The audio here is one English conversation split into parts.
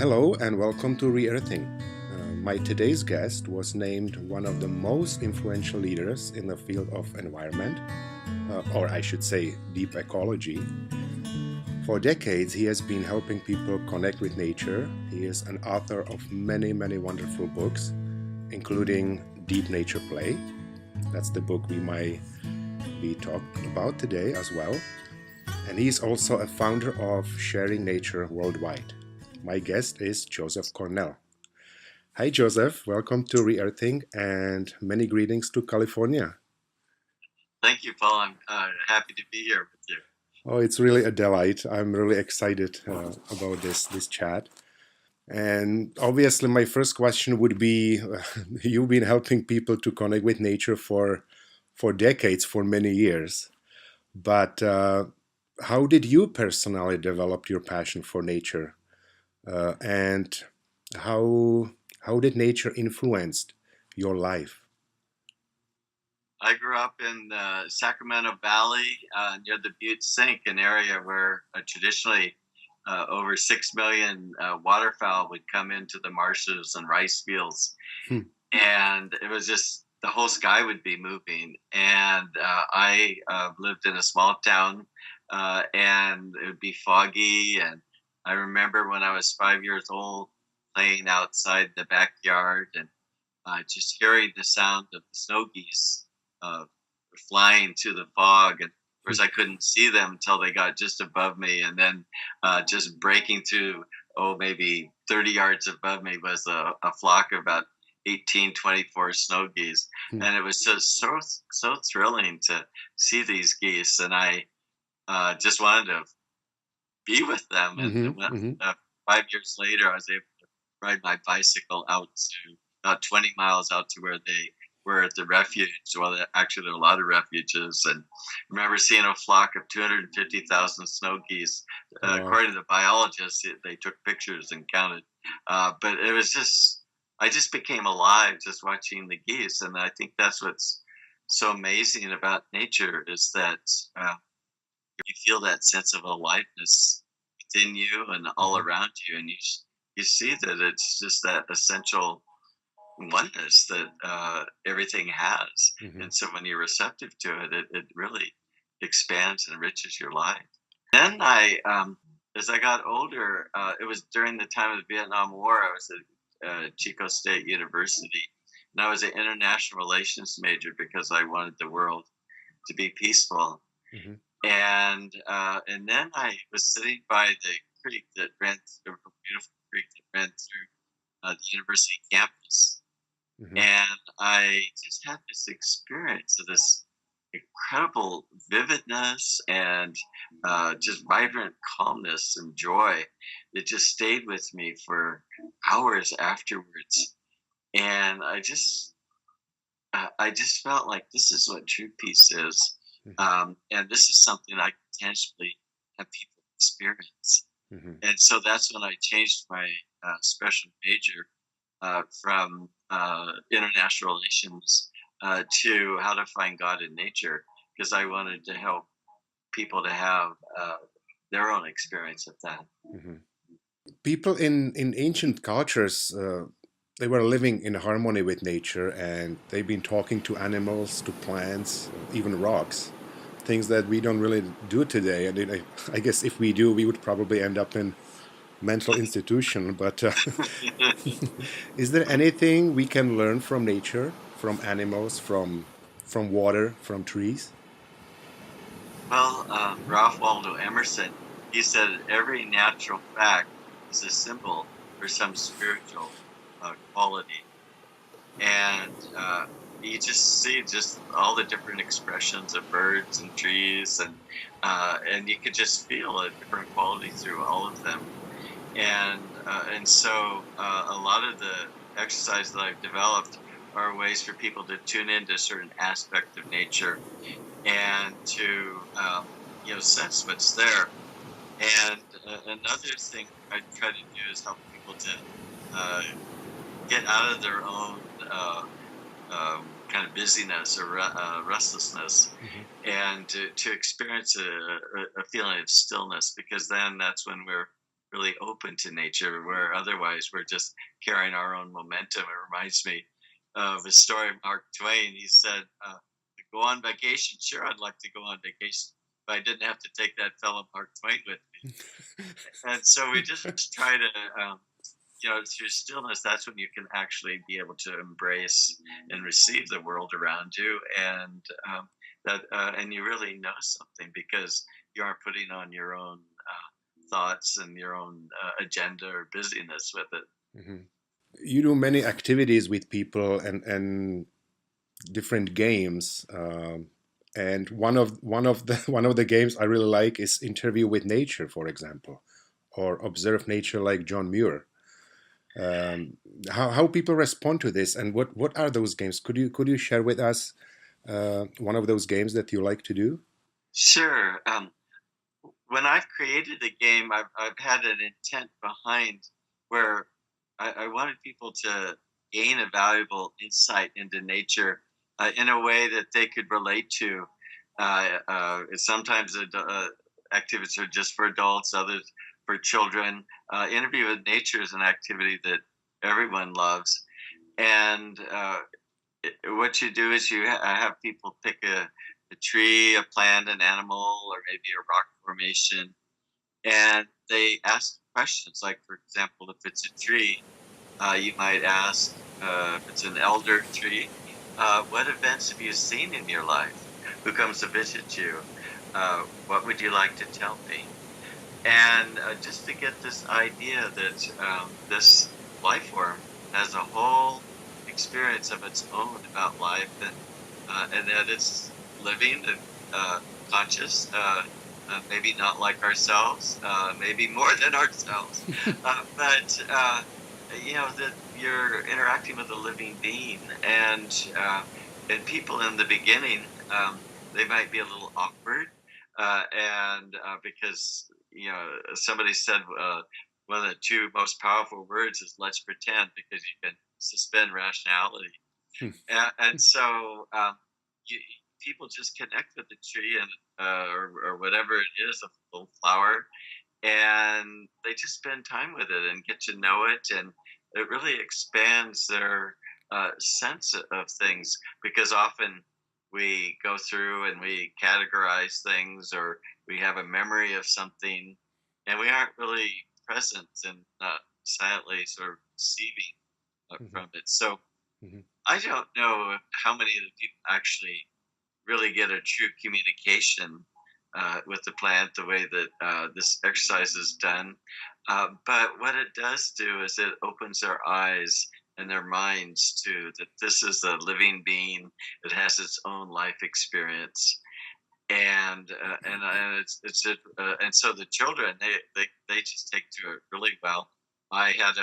Hello and welcome to ReEARTHING. My today's guest was named one of the most influential leaders in the field of environment, or I should say deep ecology. For decades, he has been helping people connect with nature. He is an author of many wonderful books, including Deep Nature Play. That's the book we might be talking about today as well. And he's also a founder of Sharing Nature Worldwide. My guest is Joseph Cornell. Hi, Joseph. Welcome to ReEarthing and many greetings to California. Thank you, Paul. I'm happy to be here with you. Oh, it's really a delight. I'm really excited about this chat. And obviously, my first question would be: you've been helping people to connect with nature for decades, for many years. But how did you personally develop your passion for nature? And how did nature influence your life? I grew up in the Sacramento Valley near the Butte Sink, an area where traditionally over 6 million waterfowl would come into the marshes and rice fields. Hmm. And it was just the whole sky would be moving. And I lived in a small town and it would be foggy. And I remember when I was 5 years old playing outside the backyard and just hearing the sound of the snow geese flying to the fog. And of course, I couldn't see them until they got just above me. And then just breaking through, maybe 30 yards above me was a flock of about 18, 24 snow geese. And it was just so thrilling to see these geese. And I just wanted to be with them. And 5 years later, I was able to ride my bicycle out to about 20 miles out to where they were at the refuge. Well, actually, there are a lot of refuges. And I remember seeing a flock of 250,000 snow geese. According to the biologists, they took pictures and counted. But it was I just became alive just watching the geese. And I think that's what's so amazing about nature is that you feel that sense of aliveness within you and all around you. And you see that it's just that essential oneness that everything has. And so when you're receptive to it, it really expands and enriches your life. Then as I got older, it was during the time of the Vietnam War. I was at Chico State University, and I was an international relations major because I wanted the world to be peaceful. And then I was sitting by the creek that ran through, a beautiful creek that ran through the university campus. And I just had this experience of this incredible vividness and just vibrant calmness and joy that just stayed with me for hours afterwards. And I just felt like this is what true peace is. And this is something I can tangibly have people experience. And so that's when I changed my special major from international relations to how to find God in nature, because I wanted to help people to have their own experience of that. People in ancient cultures, they were living in harmony with nature, and they've been talking to animals, to plants, even rocks, things that we don't really do today. And I guess if we do, we would probably end up in mental institution. But is there anything we can learn from nature, from animals, from water, from trees? Well, Ralph Waldo Emerson, he said every natural fact is a symbol for some spiritual quality. And you just see just all the different expressions of birds and trees, and you could just feel a different quality through all of them. And so a lot of the exercise that I've developed are ways for people to tune into a certain aspect of nature and to sense what's there. And another thing I try to do is help people to get out of their own kind of busyness or restlessness, and to experience a feeling of stillness, because then that's when we're really open to nature, where otherwise we're just carrying our own momentum. It reminds me of a story of Mark Twain. He said, to go on vacation, sure, I'd like to go on vacation, but I didn't have to take that fellow Mark Twain with me. And so we just try to, through stillness, that's when you can actually be able to embrace and receive the world around you, and and you really know something because you aren't putting on your own thoughts and your own agenda or busyness with it. Hmm. You do many activities with people and different games. And one of the games I really like is Interview with Nature, for example, or Observe Nature like John Muir. How people respond to this, and what are those games? Could you share with us one of those games that you like to do? Sure. When I've created a game, I've had an intent behind where I wanted people to gain a valuable insight into nature in a way that they could relate to. Sometimes activities are just for adults, others for children. Interview with nature is an activity that everyone loves. And what you do is you have people pick a tree, a plant, an animal, or maybe a rock formation, and they ask questions. Like, for example, if it's a tree, you might ask, if it's an elder tree, what events have you seen in your life? Who comes to visit you? What would you like to tell me? And just to get this idea that this life form has a whole experience of its own about life, and that it's living and conscious, maybe not like ourselves, maybe more than ourselves, but that you're interacting with a living being, and people in the beginning, they might be a little awkward, and because somebody said one of the two most powerful words is "let's pretend," because you can suspend rationality, and so you, people just connect with the tree and or whatever it is, a little flower, and they just spend time with it and get to know it, and it really expands their sense of things, because often we go through and we categorize things, or we have a memory of something, and we aren't really present and silently sort of receiving Hmm. from it. So Hmm. I don't know how many of the people actually really get a true communication with the plant the way that this exercise is done. But what it does do is it opens their eyes and their minds to that this is a living being that has its own life experience. And so the children, they just take to it really well. I had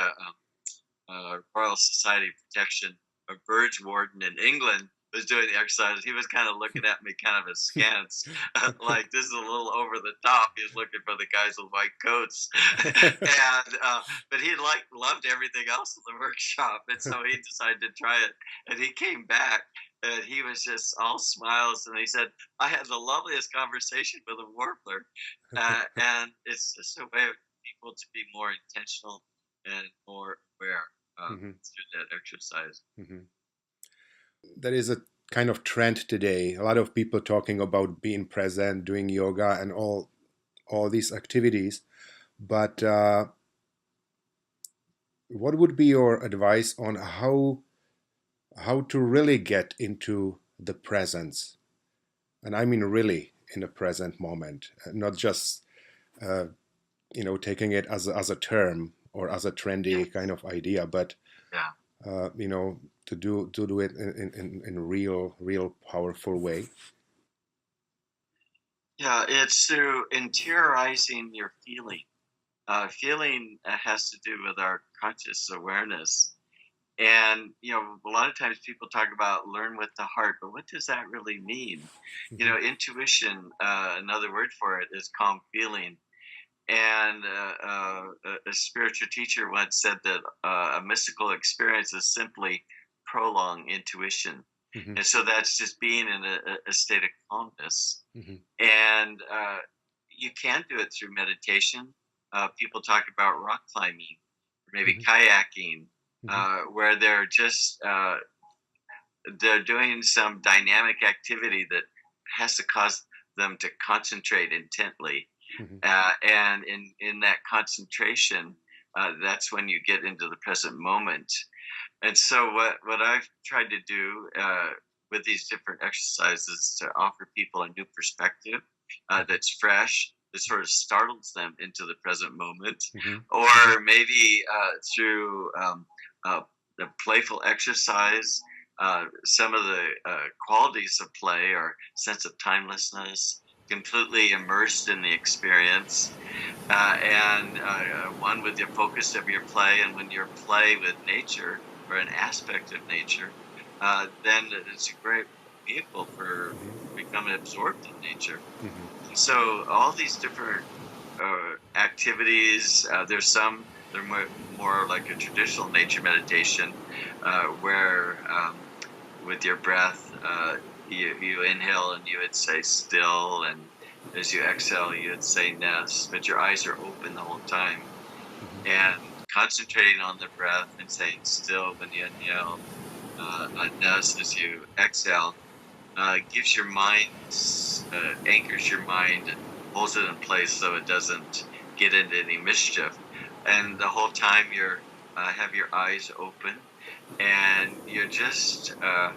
Royal Society of Protection, a birds warden in England, was doing the exercise. He was kind of looking at me kind of askance, like this is a little over the top. He's looking for the guys with white coats, and but he loved everything else in the workshop, and so he decided to try it. And he came back, and he was just all smiles, and he said, "I had the loveliest conversation with a warbler," and it's just a way of people to be more intentional and more aware Hmm. through that exercise. Hmm. There is a kind of trend today. A lot of people talking about being present, doing yoga, and all these activities. But what would be your advice on how to really get into the presence? And I mean really in the present moment, not just uh, taking it as a term or as a Yeah, trendy kind of idea, but yeah, to do it in real powerful way. yeah. It's through interiorizing your feeling. Feeling has to do with our conscious awareness. And, a lot of times people talk about learn with the heart, but what does that really mean? Hmm. Intuition, another word for it is calm feeling. And a spiritual teacher once said that a mystical experience is simply prolonged intuition. Hmm. And so that's just being in a state of calmness. Hmm. And you can do it through meditation. people talk about rock climbing, or maybe Hmm. kayaking, Hmm. where they're doing some dynamic activity that has to cause them to concentrate intently, Hmm. and in that concentration, that's when you get into the present moment. And so what I've tried to do with these different exercises is to offer people a new perspective that's fresh, that sort of startles them into the present moment, Hmm. or maybe through the playful exercise, some of the qualities of play or sense of timelessness, completely immersed in the experience, and one with the focus of your play, and when you play with nature or an aspect of nature, then it's a great vehicle for becoming absorbed in nature. Hmm. And so all these different activities, there's some they're more like a traditional nature meditation, where with your breath, you inhale and you would say still, and as you exhale, you would say nest, but your eyes are open the whole time and concentrating on the breath and saying still when you inhale, nest as you exhale, gives your mind, anchors your mind, and holds it in place so it doesn't get into any mischief. And the whole time you're have your eyes open, and you're just uh,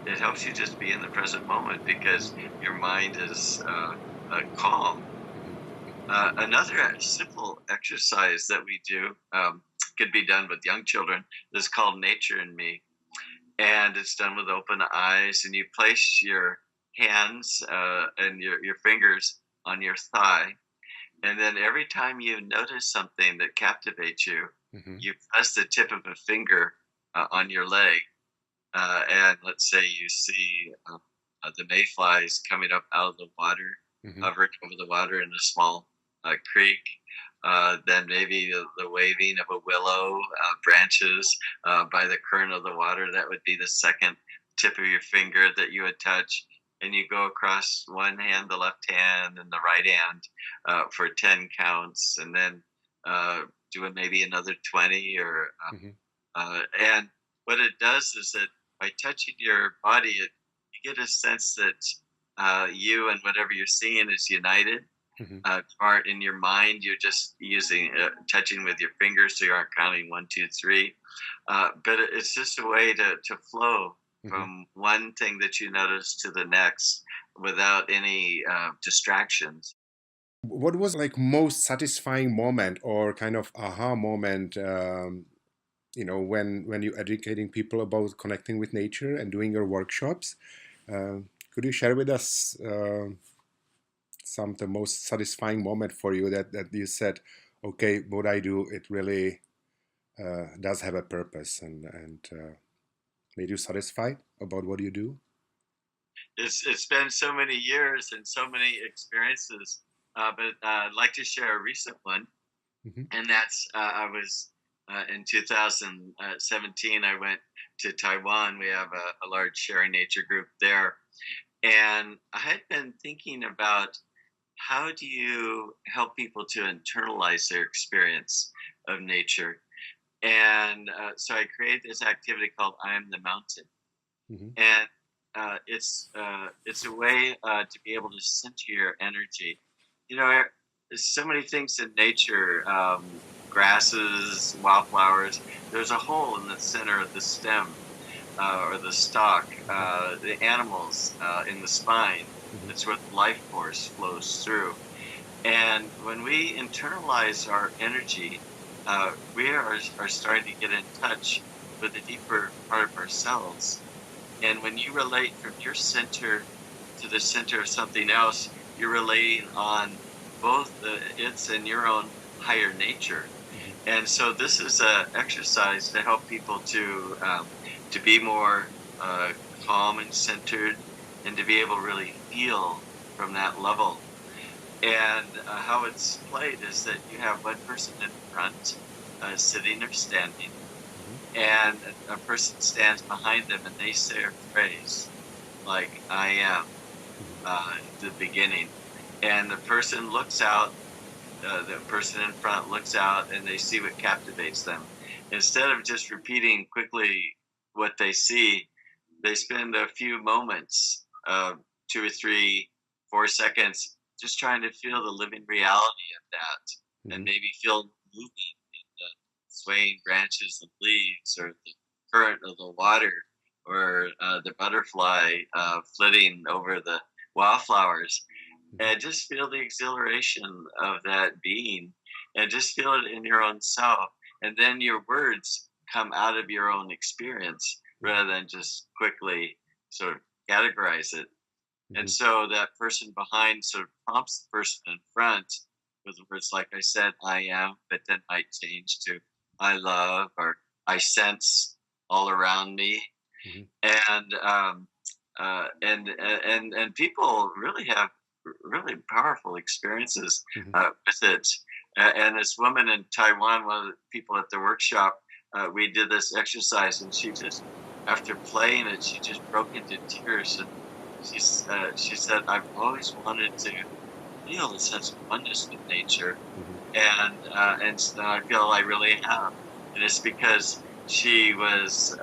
it helps you just be in the present moment because your mind is calm. Another simple exercise that we do, could be done with young children, is called Nature and Me, and it's done with open eyes. And you place your hands and your fingers on your thigh, and then every time you notice something that captivates you, Hmm. you press the tip of a finger on your leg, and let's say you see the mayflies coming up out of the water, Hmm. hovering over the water in a small creek. Then maybe the waving of a willow branches by the current of the water. That would be the second tip of your finger that you would touch. And you go across one hand, the left hand, and the right hand for 10 counts, and then doing maybe another 20. Hmm. And what it does is that by touching your body, you get a sense that you and whatever you're seeing is united. Hmm. Aren't in your mind. You're just using touching with your fingers, so you aren't counting one, two, three. But it's just a way to flow Hmm. from one thing that you notice to the next without any distractions. What was like most satisfying moment or kind of aha moment, when you're educating people about connecting with nature and doing your workshops? Could you share with us some the most satisfying moment for you that you said, okay, what I do, it really does have a purpose and made you satisfied about what you do? It's been so many years and so many experiences, but I'd like to share a recent one, Hmm. and that's I was in 2017. I went to Taiwan. We have a large sharing nature group there, and I had been thinking about how do you help people to internalize their experience of nature. And so I created this activity called I Am the Mountain, Hmm. and it's a way to be able to center your energy. You know, there's so many things in nature, grasses, wildflowers. There's a hole in the center of the stem or the stalk. The animals in the spine. That's where the life force flows through. And when we internalize our energy, we are starting to get in touch with a deeper part of ourselves. And when you relate from your center to the center of something else, you're relating on both its and your own higher nature. And so this is a exercise to help people to be more calm and centered, and to be able to really feel from that level. And how it's played is that you have one person in front, sitting or standing, and a person stands behind them, and they say a phrase like "I am" at the beginning, and the person looks out the person in front looks out and they see what captivates them. Instead of just repeating quickly what they see, they spend a few moments, 2 or 3, 4 seconds, just trying to feel the living reality of that, and Mhm. maybe feel moving in the swaying branches of leaves, or the current of the water, or the butterfly flitting over the wildflowers, Mhm. and just feel the exhilaration of that being, and just feel it in your own self, and then your words come out of your own experience Mhm. rather than just quickly sort of categorize it. And Mhm. so that person behind sort of prompts the person in front with words like, I said I am, but then might change to I love, or I sense all around me. Mhm. And and people really have really powerful experiences Mhm. with it. And this woman in Taiwan, one of the people at the workshop, we did this exercise, and she just, after playing it, she just broke into tears, and she said, "I've always wanted to feel a sense of oneness with nature, Mhm. and so I feel I really have." And it's because she was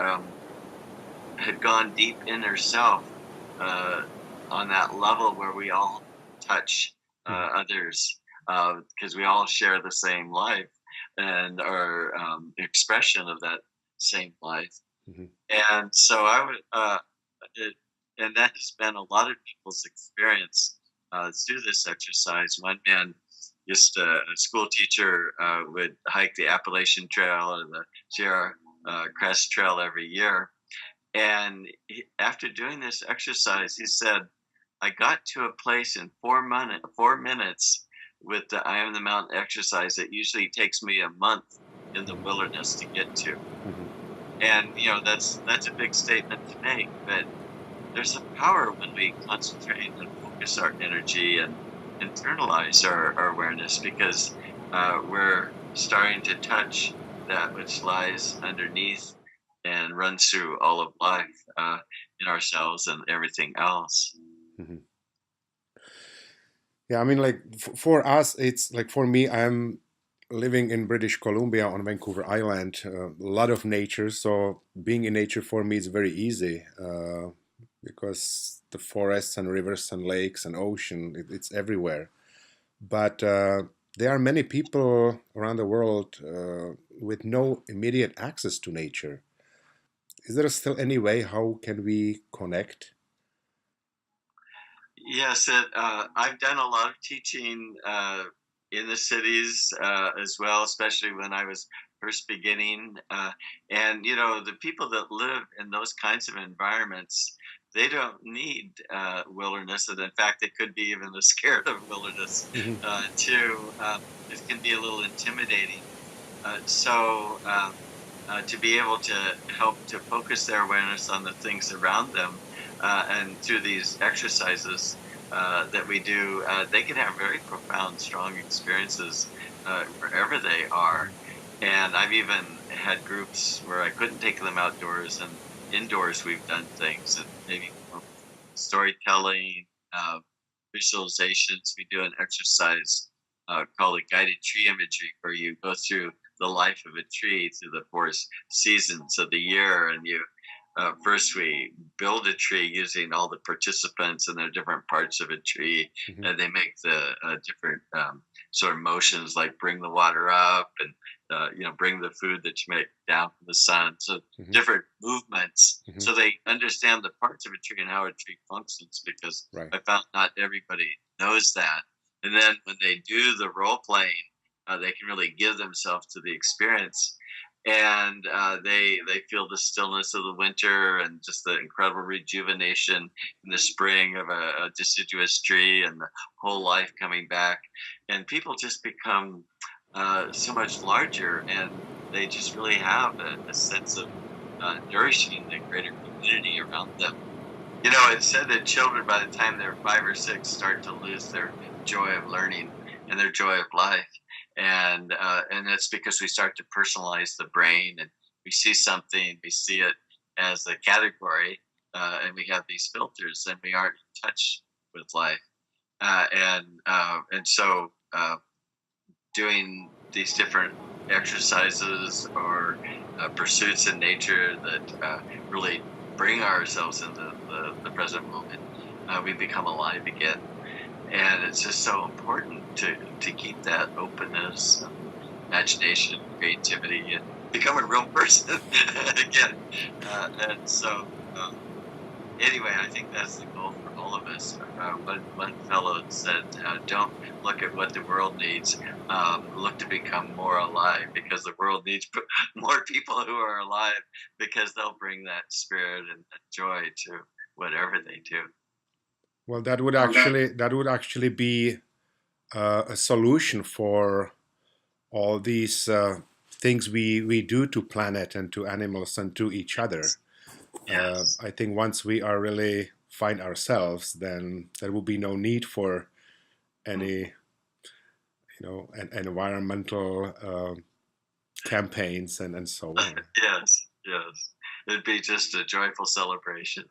had gone deep in herself, uh, on that level where we all touch Mhm. others, because we all share the same life and our expression of that same life. Mhm. And so I would, it, and that has been a lot of people's experience through this exercise. One man, just a school teacher, would hike the Appalachian Trail or the Sierra Crest Trail every year, and after doing this exercise, he said, I got to a place in 4 minutes with the I am the mountain exercise that usually takes me a month in the Mhm. wilderness to get to. Mhm. And that's a big statement to make, but there's a power when we concentrate and focus our energy and internalize our awareness, because we're starting to touch that which lies underneath and runs through all of life, in ourselves and everything else. Mhm. Yeah, I mean, like for us, it's like for me, I'm living in British Columbia on Vancouver Island, a lot of nature. So being in nature for me is very easy because the forests and rivers and lakes and ocean, it's everywhere. But there are many people around the world with no immediate access to nature. Is there still any way how can we connect? Yes, I've done a lot of teaching in the cities as well, especially when I was first beginning. And the people that live in those kinds of environments, they don't need wilderness, and in fact, they could be even scared of wilderness. Mhm. To It can be a little intimidating. To be able to help to focus their awareness on the things around them, and through these exercises that we do, they can have very profound, strong experiences wherever they are. Mhm. And I've even had groups where I couldn't take them outdoors, and indoors we've done things, and maybe more storytelling, visualizations. We do an exercise called a guided tree imagery, where you go through the life of a tree through the 4 seasons of the year, and you first we build a tree using all the participants and their different parts of a tree, Mhm. and they make the different sort of motions, like bring the water up, and bring the food that you make down from the sun. So Mhm. different movements, Mhm. so they understand the parts of a tree and how a tree functions, because Right. I found not everybody knows that. And then when they do the role playing, they can really give themselves to the experience, and they feel the stillness of the winter, and just the incredible rejuvenation in the spring of a deciduous tree, and the whole life coming back. And people just become so much larger, and they just really have a sense of nourishing the greater community around them. It's said that children, by the time they're 5 or 6, start to lose their joy of learning and their joy of life, and that's because we start to personalize the brain, and we see something, we see it as a category, and we have these filters, and we aren't in touch with life, and so. doing these different exercises or pursuits in nature that really bring ourselves into the present moment, we become alive again. And it's just so important to keep that openness, imagination, creativity, and become a real person again. And so, anyway, I think that's the goal for all of us. One fellow said, "Don't look at what the world needs. Look to become more alive, because the world needs more people who are alive, because they'll bring that spirit and that joy to whatever they do." Well, that would actually be a solution for all these things we do to planet and to animals and to each other. Yes. I think once we are really find ourselves, then there will be no need for any, environmental campaigns and so on. Yes. Yes. It'd be just a joyful celebration.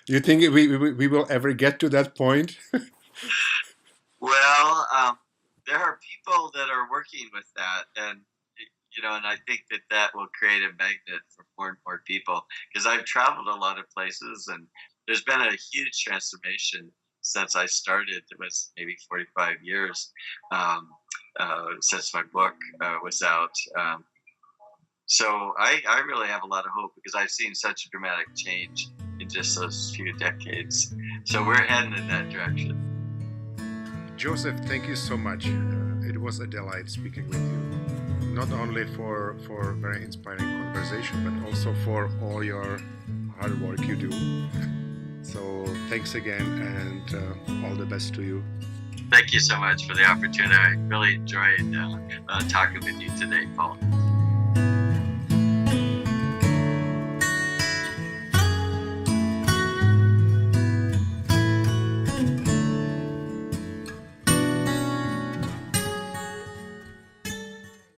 Do you think we will ever get to that point? Well, there are people that are working with that, and and I think that will create a magnet for more and more people. Because I've traveled a lot of places, and there's been a huge transformation since I started. It was maybe 45 years since my book was out. So I really have a lot of hope, because I've seen such a dramatic change in just those few decades. So we're heading in that direction. Joseph, thank you so much. It was a delight speaking with you, not only for very inspiring conversation, but also for all your hard work you do. So thanks again, and all the best to you. Thank you so much for the opportunity. I really enjoyed talking with you today, Paul.